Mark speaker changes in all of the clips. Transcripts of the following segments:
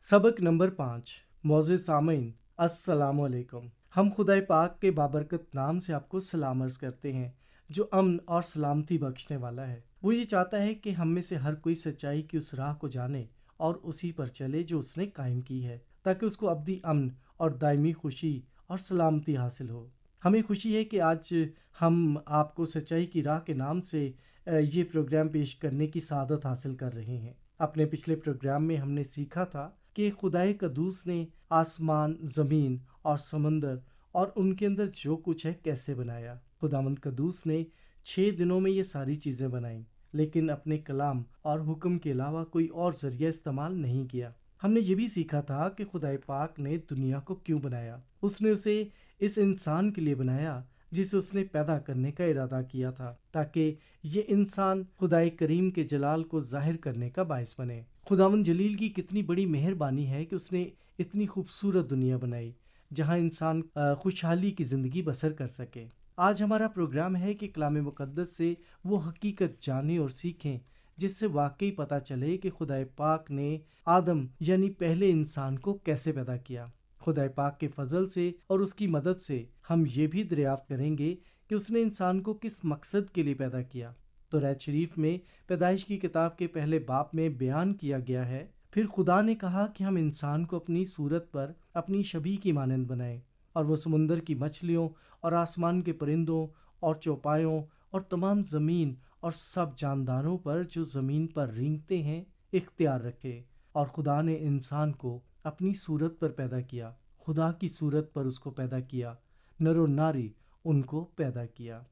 Speaker 1: सबक नंबर 5। मोअज़्ज़िज़ सामीन, अस्सलामु अलैकुम। हम खुदाए पाक के बाबरकत नाम से आपको सलाम अर्ज़ करते हैं जो अमन और सलामती बख्शने वाला है। वो ये चाहता है कि हम में से हर कोई सच्चाई की उस राह को जाने और उसी पर चले जो उसने कायम की है, ताकि उसको अब्दी अमन और दायमी खुशी और सलामती हासिल हो। हमें खुशी है कि आज हम आपको सच्चाई की राह के नाम से ये प्रोग्राम पेश करने की सआदत हासिल कर रहे हैं। अपने पिछले प्रोग्राम में हमने सीखा था कि खुदाए कदूस ने आसमान, ज़मीन और समंदर और उनके अंदर जो कुछ है कैसे बनाया। खुदावंद कदूस ने 6 दिनों में ये सारी चीज़ें बनाई, लेकिन अपने कलाम और हुक्म के अलावा कोई और ज़रिया इस्तेमाल नहीं किया। हमने ये भी सीखा था कि खुदाए पाक ने दुनिया को क्यों बनाया। उसने उसे इस इंसान के लिए बनाया जिसे उसने पैदा करने का इरादा किया था, ताकि ये इंसान खुदाए करीम के जलाल को जाहिर करने का बायस बने। खुदावंद जलील की कितनी बड़ी मेहरबानी है कि उसने इतनी खूबसूरत दुनिया बनाई जहां इंसान खुशहाली की ज़िंदगी बसर कर सके। आज हमारा प्रोग्राम है कि कलाम मुकद्दस से वो हकीकत जानें और सीखें जिससे वाकई पता चले कि खुदाए पाक ने आदम यानी पहले इंसान को कैसे पैदा किया। खुदाए पाक के फजल से और उसकी मदद से हम ये भी दरियाफ्त करेंगे कि उसने इंसान को किस मकसद के लिए पैदा किया। तो रैत शरीफ में पैदाइश की किताब के पहले बाब में बयान किया गया है, फिर खुदा ने कहा कि हम इंसान को अपनी सूरत पर अपनी शबीह की मानंद बनाएं, और वो समुंदर की मछलियों और आसमान के परिंदों और चौपायों और तमाम ज़मीन और सब जानदारों पर जो ज़मीन पर रेंगते हैं इख्तियार रखे। और खुदा ने इंसान को अपनी सूरत पर पैदा किया, खुदा की सूरत पर उसको पैदा किया, नर और नारी उनको पैदा किया।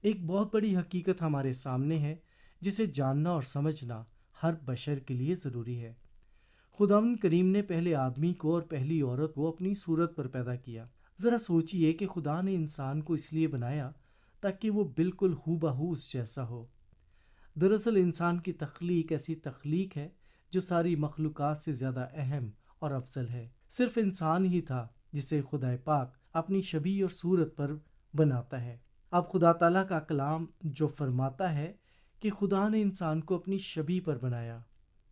Speaker 1: एक बहुत बड़ी हकीकत हमारे सामने है जिसे जानना और समझना हर बशर के लिए ज़रूरी है। खुदावंद करीम ने पहले आदमी को और पहली औरत को अपनी सूरत पर पैदा किया। ज़रा सोचिए कि खुदा ने इंसान को इसलिए बनाया ताकि वो बिल्कुल हूबहू उस जैसा हो। दरअसल इंसान की तख्लीक ऐसी तख्लीक है जो सारी मखलूक़ात से ज़्यादा अहम और अफजल है। सिर्फ इंसान ही था जिसे खुदाए पाक अपनी शबीह और सूरत पर बनाता है। अब खुदा ताला का कलाम जो फरमाता है कि खुदा ने इंसान को अपनी शबीह पर बनाया,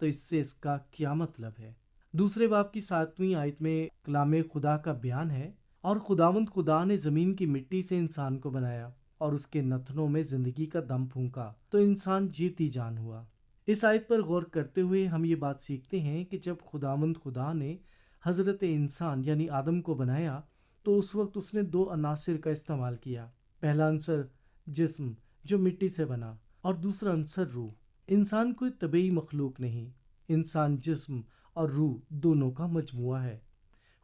Speaker 1: तो इससे इसका क्या मतलब है। दूसरे बाब की 7वीं आयत में कलाम खुदा का बयान है, और खुदावंद खुदा ने ज़मीन की मिट्टी से इंसान को बनाया और उसके नथनों में ज़िंदगी का दम फूंका, तो इंसान जीती जान हुआ। इस आयत पर गौर करते हुए हम ये बात सीखते हैं कि जब खुदावंद खुदा ने हज़रत इंसान यानी आदम को बनाया, तो उस वक्त उसने 2 अनासिर का इस्तेमाल किया। पहला अंसर जिस्म जो मिट्टी से बना, और दूसरा अंसर रूह। इंसान कोई तबीई मखलूक नहीं, इंसान जिस्म और रूह दोनों का मजमुआ है।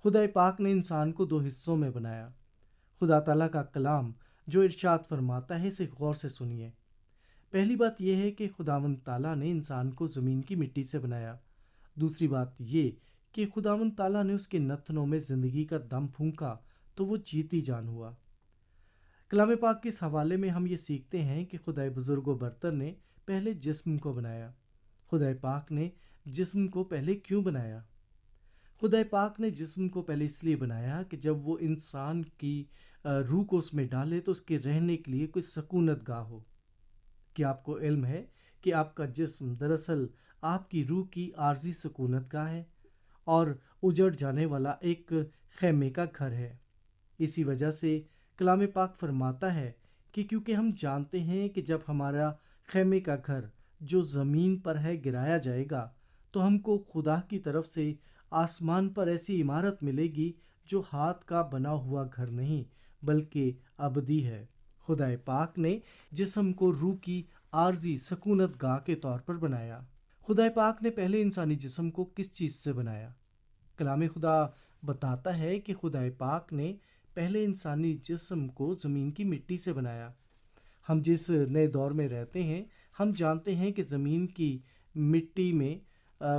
Speaker 1: खुदा पाक ने इंसान को 2 हिस्सों में बनाया। खुदा ताला का कलाम जो इरशाद फरमाता है इसे गौर से सुनिए। पहली बात यह है कि खुदावंद ताला ने इंसान को ज़मीन की मिट्टी से बनाया। दूसरी बात ये कि खुदावंद ताला ने उसके नथनों में ज़िंदगी का दम फूंका, तो वो जीती जान हुआ। कलाम पाक के इस हवाले में हम ये सीखते हैं कि खुदाए बुजुर्ग बरतर ने पहले जिस्म को बनाया। खुदाए पाक ने जिस्म को पहले क्यों बनाया? खुदाए पाक ने जिस्म को पहले इसलिए बनाया कि जब वो इंसान की रूह को उसमें डाले तो उसके रहने के लिए कोई सकूनत गाह हो। क्या आपको इल्म है कि आपका जिस्म दरअसल आपकी रूह की आर्जी सकूनत गाह है और उजड़ जाने वाला एक खैमे का घर है। इसी वजह से कलाम पाक फरमाता है कि क्योंकि हम जानते हैं कि जब हमारा खैमे का घर जो ज़मीन पर है गिराया जाएगा, तो हमको खुदा की तरफ से आसमान पर ऐसी इमारत मिलेगी जो हाथ का बना हुआ घर नहीं बल्कि अबदी है। खुदाए पाक ने जिस्म को रूह की आर्जी सकूनत गाह के तौर पर बनाया। खुदाए पाक ने पहले इंसानी जिस्म को किस चीज़ से बनाया? कलाम खुदा बताता है कि खुदाए पाक ने पहले इंसानी जिस्म को ज़मीन की मिट्टी से बनाया। हम जिस नए दौर में रहते हैं, हम जानते हैं कि ज़मीन की मिट्टी में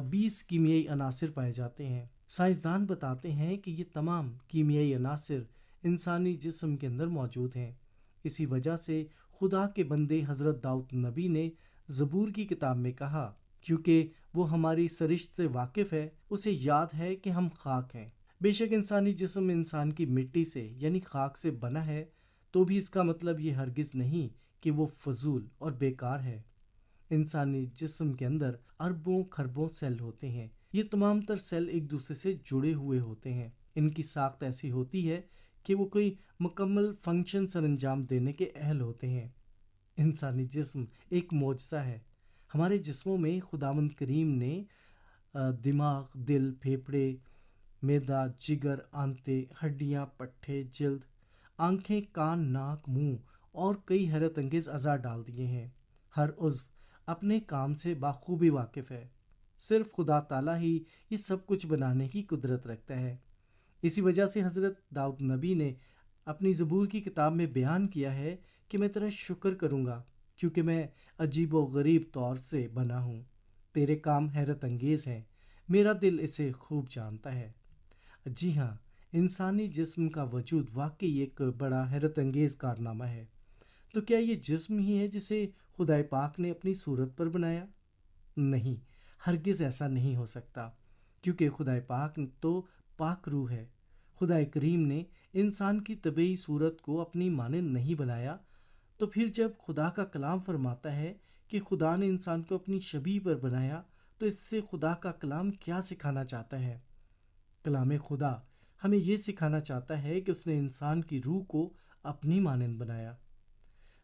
Speaker 1: 20 कीमियाई अनासिर पाए जाते हैं। साइंसदान बताते हैं कि ये तमाम कीमियाई अनासिर इंसानी जिस्म के अंदर मौजूद हैं। इसी वजह से खुदा के बंदे हज़रत दाऊद नबी ने ज़बूर की किताब में कहा, क्योंकि वो हमारी सरिश्त से वाकिफ़ है, उसे याद है कि हम खाक हैं। बेशक इंसानी जिस्म इंसान की मिट्टी से यानी खाक से बना है, तो भी इसका मतलब ये हरगिज़ नहीं कि वो फजूल और बेकार है। इंसानी जिस्म के अंदर अरबों खरबों सेल होते हैं। ये तमाम तर सेल एक दूसरे से जुड़े हुए होते हैं। इनकी साख्त ऐसी होती है कि वो कोई मुकम्मल फंक्शन सर अंजाम देने के अहल होते हैं। इंसानी जिस्म एक मौजज़ा है। हमारे जिस्मों में खुदावंद करीम ने दिमाग, दिल, फेफड़े, मैदा, जिगर, आंतें, हड्डियाँ, पट्ठे, जिल्द, आंखें, कान, नाक, मुंह और कई हैरत अंगेज अज़ा डाल दिए हैं। हर उज़्व अपने काम से बाखूबी वाकिफ़ है। सिर्फ खुदा ताला ही ये सब कुछ बनाने की कुदरत रखता है। इसी वजह से हज़रत दाऊद नबी ने अपनी ज़बूर की किताब में बयान किया है कि मैं तेरा शुक्र करूँगा क्योंकि मैं अजीब व गरीब तौर से बना हूँ। तेरे काम हैरत अंगेज़ हैं, मेरा दिल इसे खूब जानता है। जी हाँ, इंसानी जिस्म का वजूद वाकई एक बड़ा हैरत अंगेज़ कारनामा है। तो क्या ये जिस्म ही है जिसे खुदाए पाक ने अपनी सूरत पर बनाया? नहीं, हरगिज़ ऐसा नहीं हो सकता, क्योंकि खुदाए पाक तो पाक रूह है। खुदाए करीम ने इंसान की तबीई सूरत को अपनी मानंद नहीं बनाया। तो फिर जब खुदा का कलाम फरमाता है कि खुदा ने इंसान को अपनी शबीह पर बनाया, तो इससे खुदा का कलाम क्या सिखाना चाहता है? कलाम खुदा हमें ये सिखाना चाहता है कि उसने इंसान की रूह को अपनी मानंद बनाया।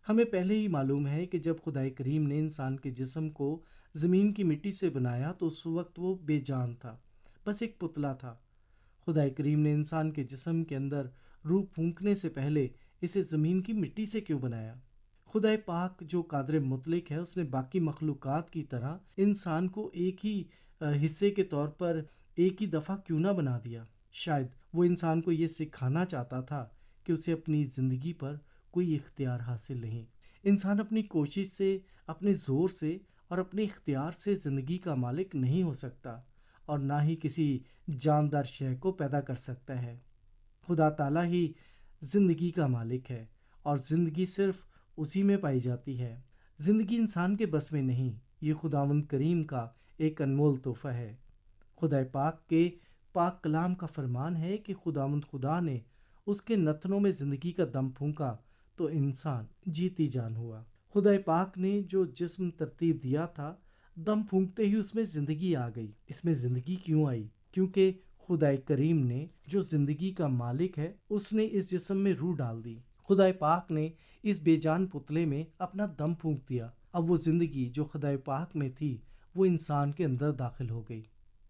Speaker 1: हमें पहले ही मालूम है कि जब खुदाए करीम ने इंसान के जिस्म को ज़मीन की मिट्टी से बनाया तो उस वक्त वो बेजान था, बस एक पुतला था। खुदाए करीम ने इंसान के जिस्म के अंदर रूह फूंकने से पहले इसे ज़मीन की मिट्टी से क्यों बनाया? खुदाए पाक जो कादर मुतलक है, उसने बाकी मखलूक़ात की तरह इंसान को एक ही हिस्से के तौर पर एक ही दफ़ा क्यों ना बना दिया? शायद वो इंसान को ये सिखाना चाहता था कि उसे अपनी ज़िंदगी पर कोई इख्तियार हासिल नहीं। इंसान अपनी कोशिश से, अपने ज़ोर से और अपने इख्तियार से ज़िंदगी का मालिक नहीं हो सकता और ना ही किसी जानदार शय को पैदा कर सकता है। खुदा ताला ही ज़िंदगी का मालिक है और ज़िंदगी सिर्फ उसी में पाई जाती है। ज़िंदगी इंसान के बस में नहीं, ये खुदावंद करीम का एक अनमोल तोहफा है। खुदा पाक के पाक कलाम का फरमान है कि खुदावंद खुदा ने उसके नथनों में ज़िंदगी का दम फूंका तो इंसान जीती जान हुआ। खुदा पाक ने जो जिस्म तरतीब दिया था, दम फूंकते ही उसमें ज़िंदगी आ गई। इसमें ज़िंदगी क्यों आई? क्योंकि खुदाए करीम ने जो ज़िंदगी का मालिक है, उसने इस जिस्म में रूह डाल दी। खुदाए पाक ने इस बेजान पुतले में अपना दम फूंक दिया। अब वो ज़िंदगी जो खुदाए पाक में थी वो इंसान के अंदर दाखिल हो गई।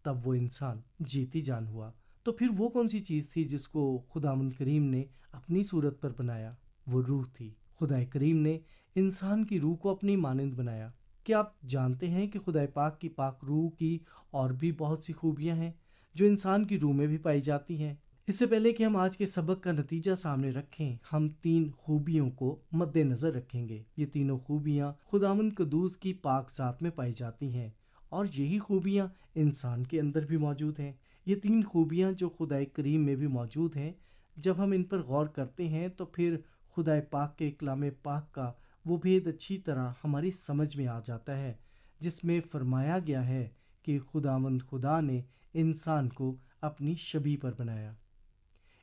Speaker 1: तब वो इंसान जीती जान हुआ। तो फिर वो कौन सी चीज़ थी जिसको खुदावंद करीम ने अपनी सूरत पर बनाया? वो रूह थी। खुदाए करीम ने इंसान की रूह को अपनी मानंद बनाया। क्या आप जानते हैं कि खुदाए पाक की पाक रूह की और भी बहुत सी खूबियां हैं जो इंसान की रूह में भी पाई जाती हैं? इससे पहले कि हम आज के सबक का नतीजा सामने रखें, हम 3 खूबियों को मद्देनज़र रखेंगे। ये तीनों खूबियां खुदावंद कदूस की पाक ज़ात में पाई जाती हैं और यही खूबियां इंसान के अंदर भी मौजूद हैं। ये 3 खूबियां जो खुदाए करीम में भी मौजूद हैं, जब हम इन पर गौर करते हैं तो फिर खुदाए पाक के कलाम पाक का वो भेद अच्छी तरह हमारी समझ में आ जाता है, जिसमें फरमाया गया है कि खुदावंद खुदा ने इंसान को अपनी शबीह पर बनाया।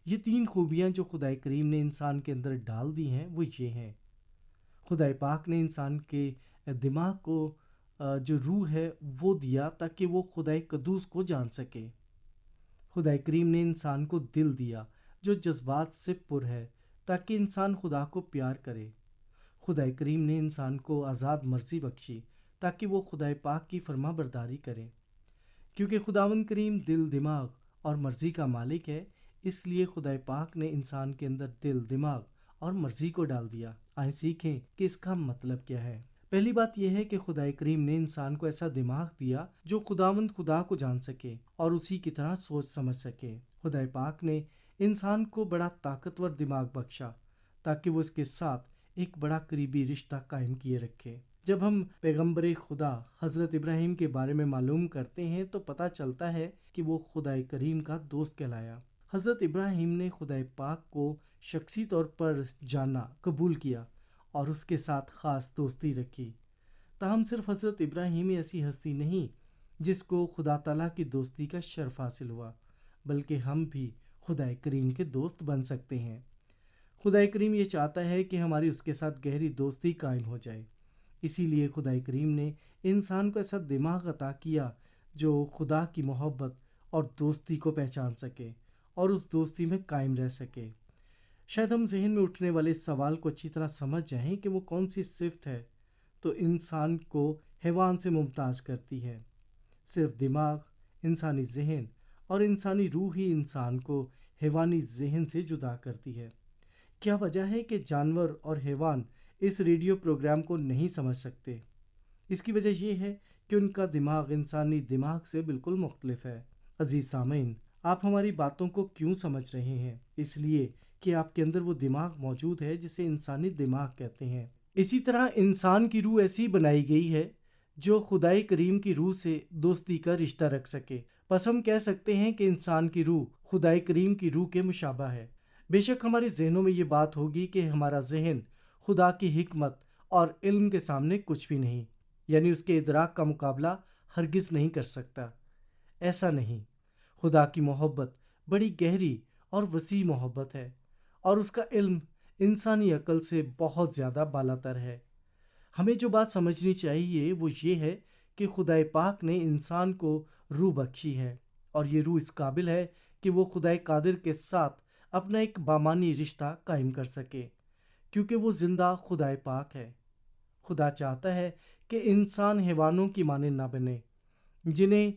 Speaker 1: ये 3 खूबियां जो खुदाए करीम ने इंसान के अंदर डाल दी हैं वो ये हैं। खुदाए पाक ने इंसान के दिमाग को जो रूह है वो दिया ताकि वो खुदाए कदूस को जान सके। खुदाए करीम ने इंसान को दिल दिया जो जज्बात से पुर है ताकि इंसान खुदा को प्यार करे। खुदाए करीम ने इंसान को आज़ाद मर्जी बख्शी ताकि वो खुदाए पाक की फरमा बरदारी करे। क्योंकि खुदावंद करीम दिल, दिमाग और मर्जी का मालिक है, इसलिए खुदाए पाक ने इंसान के अंदर दिल, दिमाग और मर्जी को डाल दिया। आइए सीखें कि इसका मतलब क्या है। पहली बात यह है कि खुदाए करीम ने इंसान को ऐसा दिमाग दिया जो खुदावंद खुदा को जान सके और उसी की तरह सोच समझ सके। खुदाए पाक ने इंसान को बड़ा ताकतवर दिमाग बख्शा ताकि वो इसके साथ एक बड़ा करीबी रिश्ता कायम किए रखे। जब हम पैगंबर खुदा हज़रत इब्राहिम के बारे में मालूम करते हैं तो पता चलता है कि वो खुदाए करीम का दोस्त कहलाया। हज़रत इब्राहिम ने खुदाए पाक को शख्सी तौर पर जाना, कबूल किया और उसके साथ ख़ास दोस्ती रखी। ताहम सिर्फ हज़रत इब्राहिम ही ऐसी हस्ती नहीं जिसको खुदा ताला की दोस्ती का शर्फ हासिल हुआ, बल्कि हम भी खुदाए करीम के दोस्त बन सकते हैं। खुदाए करीम ये चाहता है कि हमारी उसके साथ गहरी दोस्ती कायम हो जाए। اسی لیے خدا کریم نے انسان کو ایسا دماغ عطا کیا جو خدا کی محبت اور دوستی کو پہچان سکے اور اس دوستی میں قائم رہ سکے۔ شاید ہم ذہن میں اٹھنے والے اس سوال کو اچھی طرح سمجھ جائیں کہ وہ کون سی صفت ہے تو انسان کو حیوان سے ممتاز کرتی ہے۔ صرف دماغ، انسانی ذہن اور انسانی روح ہی انسان کو حیوانی ذہن سے جدا کرتی ہے۔ کیا وجہ ہے کہ جانور اور حیوان اس ریڈیو پروگرام کو نہیں سمجھ سکتے؟ اس کی وجہ یہ ہے کہ ان کا دماغ انسانی دماغ سے بالکل مختلف ہے۔ عزیز سامعین، آپ ہماری باتوں کو کیوں سمجھ رہے ہیں؟ اس لیے کہ آپ کے اندر وہ دماغ موجود ہے جسے انسانی دماغ کہتے ہیں۔ اسی طرح انسان کی روح ایسی بنائی گئی ہے جو خدائے کریم کی روح سے دوستی کا رشتہ رکھ سکے۔ بس ہم کہہ سکتے ہیں کہ انسان کی روح خدائے کریم کی روح کے مشابہ ہے۔ بے شک ہمارے ذہنوں میں یہ بات ہوگی کہ ہمارا ذہن خدا کی حکمت اور علم کے سامنے کچھ بھی نہیں، یعنی اس کے ادراک کا مقابلہ ہرگز نہیں کر سکتا۔ ایسا نہیں، خدا کی محبت بڑی گہری اور وسیع محبت ہے، اور اس کا علم انسانی عقل سے بہت زیادہ بالا تر ہے۔ ہمیں جو بات سمجھنی چاہیے وہ یہ ہے کہ خدائے پاک نے انسان کو روح بخشی ہے، اور یہ روح اس قابل ہے کہ وہ خدائے قادر کے ساتھ اپنا ایک بامانی رشتہ قائم کر سکے، کیونکہ وہ زندہ خدائے پاک ہے۔ خدا چاہتا ہے کہ انسان حیوانوں کی مانند نہ بنے جنہیں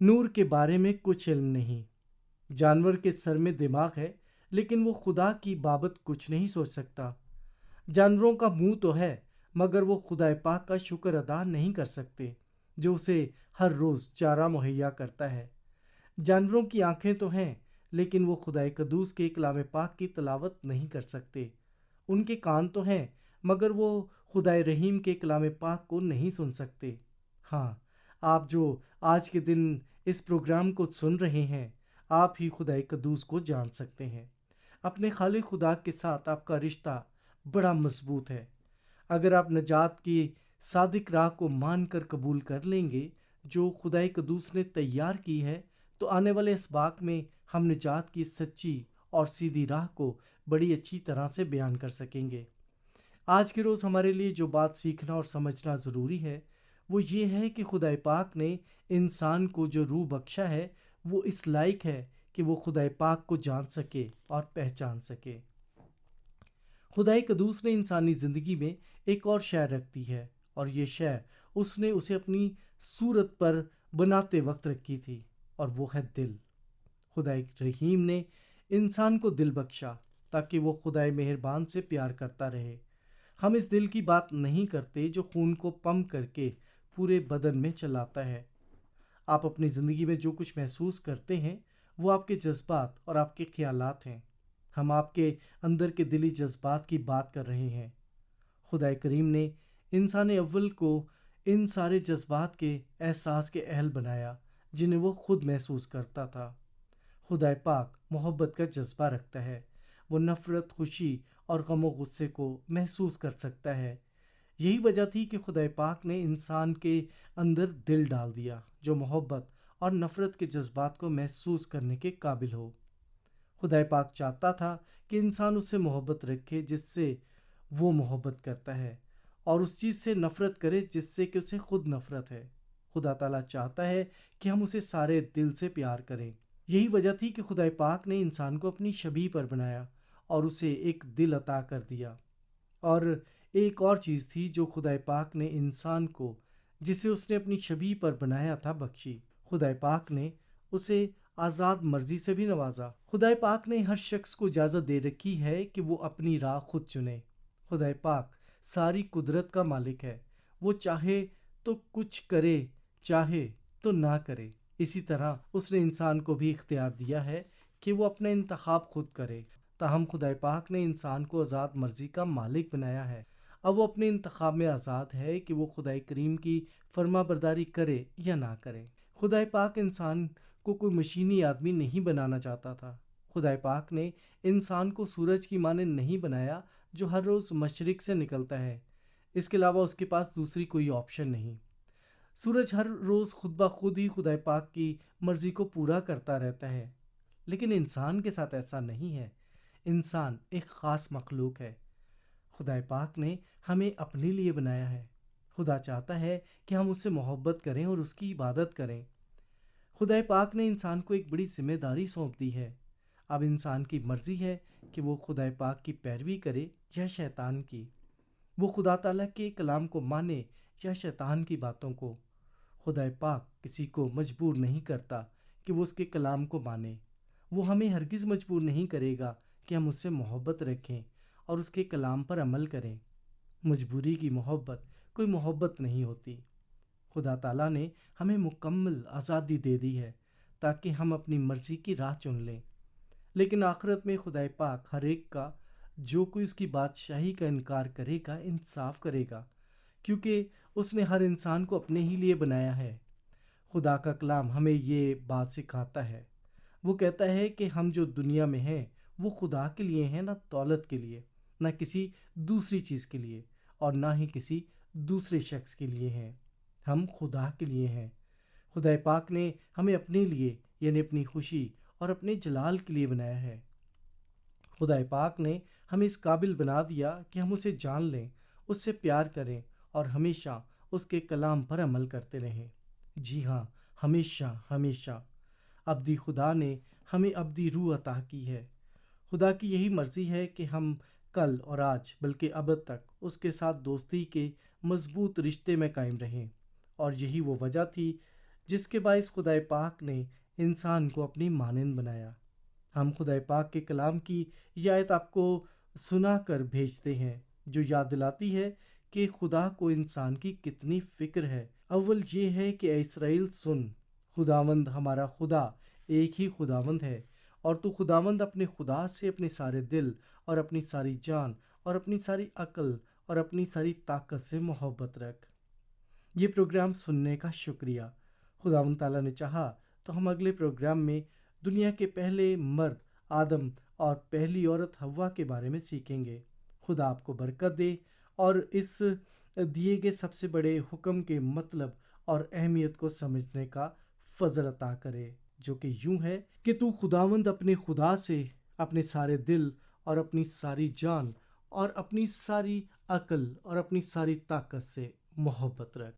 Speaker 1: نور کے بارے میں کچھ علم نہیں۔ جانور کے سر میں دماغ ہے لیکن وہ خدا کی بابت کچھ نہیں سوچ سکتا۔ جانوروں کا منہ تو ہے مگر وہ خدائے پاک کا شکر ادا نہیں کر سکتے جو اسے ہر روز چارہ مہیا کرتا ہے۔ جانوروں کی آنکھیں تو ہیں لیکن وہ خدائے قدوس کے کلام پاک کی تلاوت نہیں کر سکتے۔ ان کے کان تو ہیں مگر وہ خدائے رحیم کے کلام پاک کو نہیں سن سکتے۔ ہاں، آپ جو آج کے دن اس پروگرام کو سن رہے ہیں، آپ ہی خدائے قدوس کو جان سکتے ہیں۔ اپنے خالق خدا کے ساتھ آپ کا رشتہ بڑا مضبوط ہے۔ اگر آپ نجات کی صادق راہ کو مان کر قبول کر لیں گے جو خدائے قدوس نے تیار کی ہے، تو آنے والے اسباق میں ہم نجات کی سچی اور سیدھی راہ کو بڑی اچھی طرح سے بیان کر سکیں گے۔ آج کے روز ہمارے لیے جو بات سیکھنا اور سمجھنا ضروری ہے وہ یہ ہے کہ خدائے پاک نے انسان کو جو روح بخشا ہے وہ اس لائق ہے کہ وہ خدائے پاک کو جان سکے اور پہچان سکے۔ خدائے قدوس نے انسانی زندگی میں ایک اور شے رکھ دی ہے، اور یہ شے اس نے اسے اپنی صورت پر بناتے وقت رکھی تھی، اور وہ ہے دل۔ خدائے رحیم نے انسان کو دل بخشا تاکہ وہ خدائے مہربان سے پیار کرتا رہے۔ ہم اس دل کی بات نہیں کرتے جو خون کو پمپ کر کے پورے بدن میں چلاتا ہے۔ آپ اپنی زندگی میں جو کچھ محسوس کرتے ہیں وہ آپ کے جذبات اور آپ کے خیالات ہیں۔ ہم آپ کے اندر کے دلی جذبات کی بات کر رہے ہیں۔ خدائے کریم نے انسان اول کو ان سارے جذبات کے احساس کے اہل بنایا جنہیں وہ خود محسوس کرتا تھا۔ خدائے پاک محبت کا جذبہ رکھتا ہے، وہ نفرت، خوشی اور غم و غصے کو محسوس کر سکتا ہے۔ یہی وجہ تھی کہ خدائے پاک نے انسان کے اندر دل ڈال دیا جو محبت اور نفرت کے جذبات کو محسوس کرنے کے قابل ہو۔ خدائے پاک چاہتا تھا کہ انسان اس سے محبت رکھے جس سے وہ محبت کرتا ہے، اور اس چیز سے نفرت کرے جس سے کہ اسے خود نفرت ہے۔ خدا تعالیٰ چاہتا ہے کہ ہم اسے سارے دل سے پیار کریں۔ یہی وجہ تھی کہ خدائے پاک نے انسان کو اپنی شبیہ پر بنایا اور اسے ایک دل عطا کر دیا۔ اور ایک اور چیز تھی جو خدائے پاک نے انسان کو، جسے اس نے اپنی شبیہ پر بنایا تھا، بخشی۔ خدائے پاک نے اسے آزاد مرضی سے بھی نوازا۔ خدائے پاک نے ہر شخص کو اجازت دے رکھی ہے کہ وہ اپنی راہ خود چنے۔ خدائے پاک ساری قدرت کا مالک ہے، وہ چاہے تو کچھ کرے، چاہے تو نہ کرے۔ اسی طرح اس نے انسان کو بھی اختیار دیا ہے کہ وہ اپنا انتخاب خود کرے۔ تاہم خدائے پاک نے انسان کو آزاد مرضی کا مالک بنایا ہے۔ اب وہ اپنے انتخاب میں آزاد ہے کہ وہ خدائے کریم کی فرما برداری کرے یا نہ کرے۔ خدائے پاک انسان کو کوئی مشینی آدمی نہیں بنانا چاہتا تھا۔ خدائے پاک نے انسان کو سورج کی مانند نہیں بنایا جو ہر روز مشرق سے نکلتا ہے۔ اس کے علاوہ اس کے پاس دوسری کوئی آپشن نہیں۔ سورج ہر روز خود بخود ہی خدائے پاک کی مرضی کو پورا کرتا رہتا ہے، لیکن انسان کے ساتھ ایسا نہیں ہے۔ انسان ایک خاص مخلوق ہے۔ خدائے پاک نے ہمیں اپنے لیے بنایا ہے۔ خدا چاہتا ہے کہ ہم اس سے محبت کریں اور اس کی عبادت کریں۔ خدا پاک نے انسان کو ایک بڑی ذمہ داری سونپ دی ہے۔ اب انسان کی مرضی ہے کہ وہ خدا پاک کی پیروی کرے یا شیطان کی، وہ خدا تعالیٰ کے کلام کو مانے یا شیطان کی باتوں کو۔ خدا پاک کسی کو مجبور نہیں کرتا کہ وہ اس کے کلام کو مانے۔ وہ ہمیں ہرگز مجبور نہیں کرے گا کہ ہم اس سے محبت رکھیں اور اس کے کلام پر عمل کریں۔ مجبوری کی محبت کوئی محبت نہیں ہوتی۔ خدا تعالیٰ نے ہمیں مکمل آزادی دے دی ہے تاکہ ہم اپنی مرضی کی راہ چن لیں، لیکن آخرت میں خدا پاک ہر ایک کا، جو کوئی اس کی بادشاہی کا انکار کرے گا، انصاف کرے گا، کیونکہ اس نے ہر انسان کو اپنے ہی لیے بنایا ہے۔ خدا کا کلام ہمیں یہ بات سکھاتا ہے۔ وہ کہتا ہے کہ ہم جو دنیا میں ہیں وہ خدا کے لیے ہیں، نہ دولت کے لیے، نہ کسی دوسری چیز کے لیے، اور نہ ہی کسی دوسرے شخص کے لیے ہیں۔ ہم خدا کے لیے ہیں۔ خدا پاک نے ہمیں اپنے لیے، یعنی اپنی خوشی اور اپنے جلال کے لیے بنایا ہے۔ خدا پاک نے ہمیں اس قابل بنا دیا کہ ہم اسے جان لیں، اس سے پیار کریں اور ہمیشہ اس کے کلام پر عمل کرتے رہیں۔ جی ہاں، ہمیشہ ہمیشہ۔ ابدی خدا نے ہمیں ابدی روح عطا کی ہے۔ خدا کی یہی مرضی ہے کہ ہم کل اور آج بلکہ ابد تک اس کے ساتھ دوستی کے مضبوط رشتے میں قائم رہیں، اور یہی وہ وجہ تھی جس کے باعث خدا پاک نے انسان کو اپنی مانند بنایا۔ ہم خدا پاک کے کلام کی یہ آیت آپ کو سنا کر بھیجتے ہیں، جو یاد دلاتی ہے کہ خدا کو انسان کی کتنی فکر ہے۔ اول یہ ہے کہ اے اسرائیل سن، خداوند ہمارا خدا ایک ہی خداوند ہے، اور تو خداوند اپنے خدا سے اپنے سارے دل اور اپنی ساری جان اور اپنی ساری عقل اور اپنی ساری طاقت سے محبت رکھ۔ یہ پروگرام سننے کا شکریہ۔ خداوند تعالیٰ نے چاہا تو ہم اگلے پروگرام میں دنیا کے پہلے مرد آدم اور پہلی عورت حوا کے بارے میں سیکھیں گے۔ خدا آپ کو برکت دے اور اس دیے گئے سب سے بڑے حکم کے مطلب اور اہمیت کو سمجھنے کا فضل عطا کرے، جو کہ یوں ہے کہ تو خداوند اپنے خدا سے اپنے سارے دل اور اپنی ساری جان اور اپنی ساری عقل اور اپنی ساری طاقت سے محبت رکھ۔